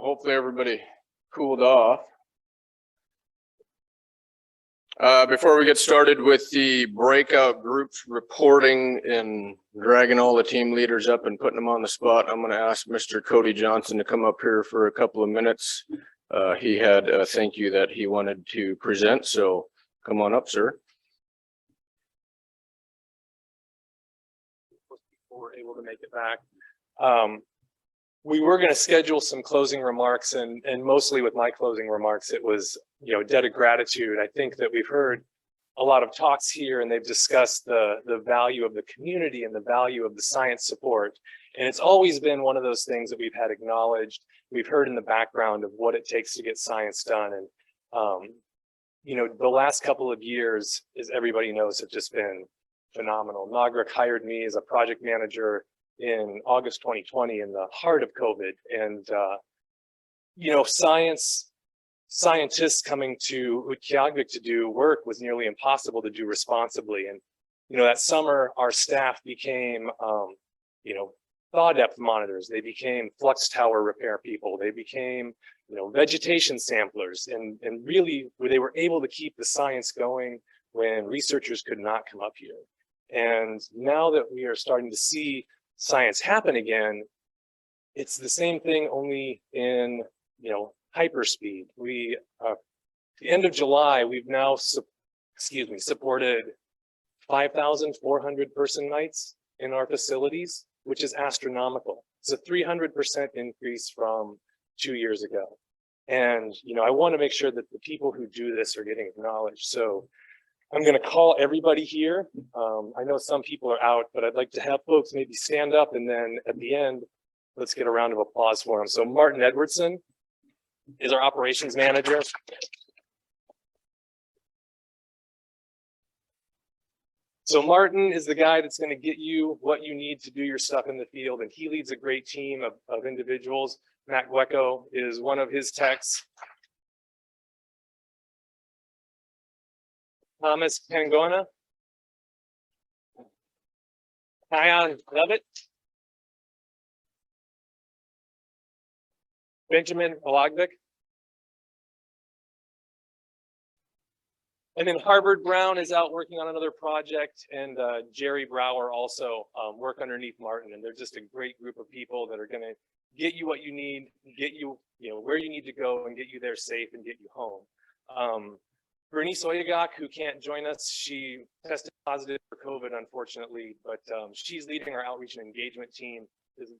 hopefully everybody cooled off. Before we get started with the breakout groups reporting and dragging all the team leaders up and putting them on the spot, I'm going to ask Mr. Cody Johnson to come up here for a couple of minutes. He had a thank you that he wanted to present, so come on up, sir. We're able to make it back. We were going to schedule some closing remarks, and mostly with my closing remarks, it was, a debt of gratitude. I think that we've heard a lot of talks here, and they've discussed the value of the community and the value of the science support. And it's always been one of those things that we've had acknowledged. We've heard in the background of what it takes to get science done. And, the last couple of years, as everybody knows, have just been phenomenal. Nagruk hired me as a project manager in August 2020 in the heart of COVID. And, scientists coming to Harcharek to do work was nearly impossible to do responsibly. And, that summer, our staff became, thaw depth monitors. They became flux tower repair people. They became, vegetation samplers. And really, they were able to keep the science going when researchers could not come up here. And now that we are starting to see science happen again, it's the same thing, only in, hyperspeed. We, the end of July, we've now, supported 5,400 person nights in our facilities, which is astronomical. It's a 300% increase from 2 years ago. And, I want to make sure that the people who do this are getting acknowledged. So I'm going to call everybody here. I know some people are out, but I'd like to have folks maybe stand up, and then at the end, let's get a round of applause for them. So Martin Edwardson is our operations manager. So Martin is the guy that's going to get you what you need to do your stuff in the field, and he leads a great team of individuals. Matt Guecko is one of his techs. Thomas Pangona, Kyan Levitt, Benjamin Olagvik, and then Harvard Brown is out working on another project, and Jerry Brower also work underneath Martin, and they're just a great group of people that are going to get you what you need, get you, where you need to go, and get you there safe and get you home. Bernice Oyagak, who can't join us, she tested positive for COVID, unfortunately, but she's leading our outreach and engagement team. Is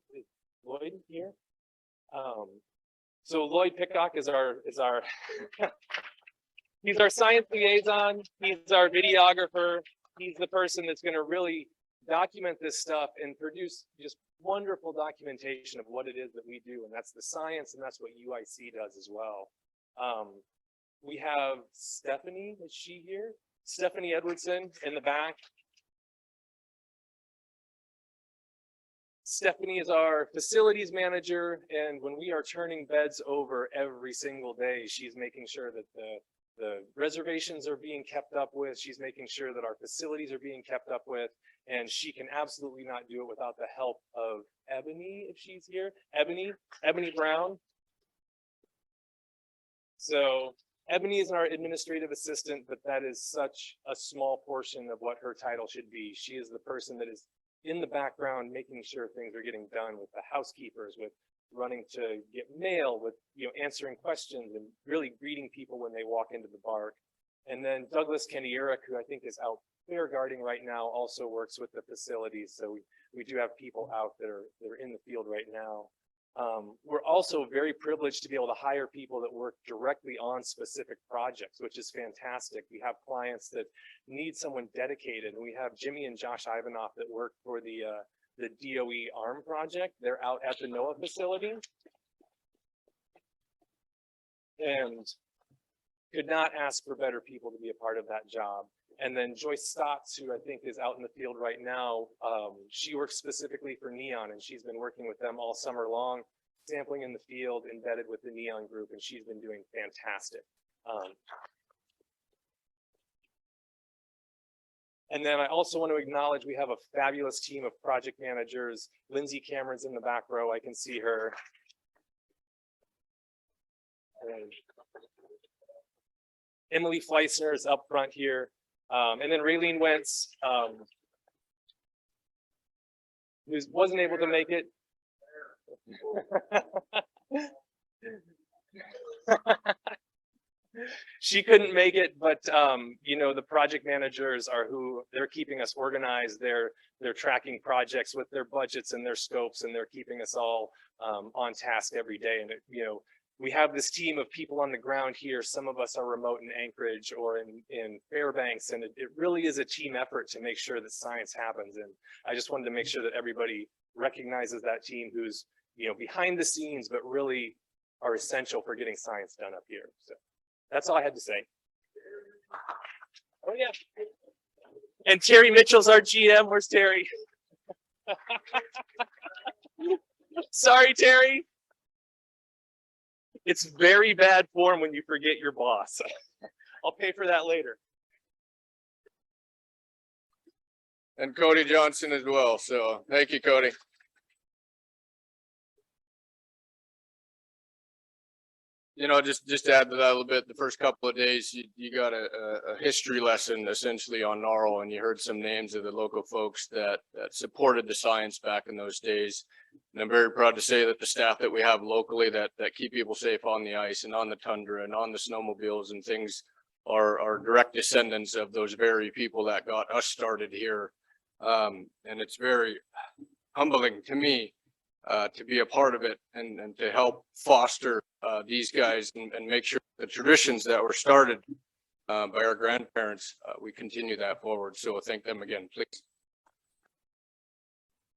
Lloyd here? So Lloyd Pickcock is our he's our science liaison. He's our videographer. He's the person that's going to really document this stuff and produce just wonderful documentation of what it is that we do, and that's the science, and that's what UIC does as well. We have Stephanie, is she here? Stephanie Edwardson in the back. Stephanie is our facilities manager, and when we are turning beds over every single day, she's making sure that the reservations are being kept up with. She's making sure that our facilities are being kept up with, and she can absolutely not do it without the help of Ebony, if she's here. Ebony Brown. So Ebony is our administrative assistant, but that is such a small portion of what her title should be. She is the person that is in the background, making sure things are getting done, with the housekeepers, with running to get mail, with answering questions, and really greeting people when they walk into the park. And then Douglas Kenny-Urich, who I think is out fair guarding right now, also works with the facilities. So we do have people out that are in the field right now. We're also very privileged to be able to hire people that work directly on specific projects, which is fantastic. We have clients that need someone dedicated, and we have Jimmy and Josh Ivanoff that work for the DOE ARM project. They're out at the NOAA facility, and could not ask for better people to be a part of that job. And then Joyce Stotts, who I think is out in the field right now, she works specifically for NEON, and she's been working with them all summer long, sampling in the field, embedded with the NEON group, and she's been doing fantastic. And then I also want to acknowledge we have a fabulous team of project managers. Lindsay Cameron's in the back row. I can see her. And Emily Fleissner is up front here. And then Raylene Wentz, who wasn't able to make it. She couldn't make it, but you know, the project managers are who they're keeping us organized. They're tracking projects with their budgets and their scopes, and they're keeping us all on task every day. And you know, we have this team of people on the ground here. Some of us are remote in Anchorage or in Fairbanks, and it really is a team effort to make sure that science happens. And I just wanted to make sure that everybody recognizes that team who's, you know, behind the scenes, but really are essential for getting science done up here. So that's all I had to say. Oh yeah. And Terry Mitchell's our GM. Where's Terry? Sorry, Terry. It's very bad form when you forget your boss. I'll pay for that later. And Cody Johnson as well. So thank you, Cody. You know, just to add to that a little bit, the first couple of days, you got a history lesson essentially on Gnarl, and you heard some names of the local folks that supported the science back in those days. And I'm very proud to say that the staff that we have locally that keep people safe on the ice and on the tundra and on the snowmobiles and things are direct descendants of those very people that got us started here. And it's very humbling to me to be a part of it and to help foster these guys and make sure the traditions that were started by our grandparents, we continue that forward. So thank them again, please.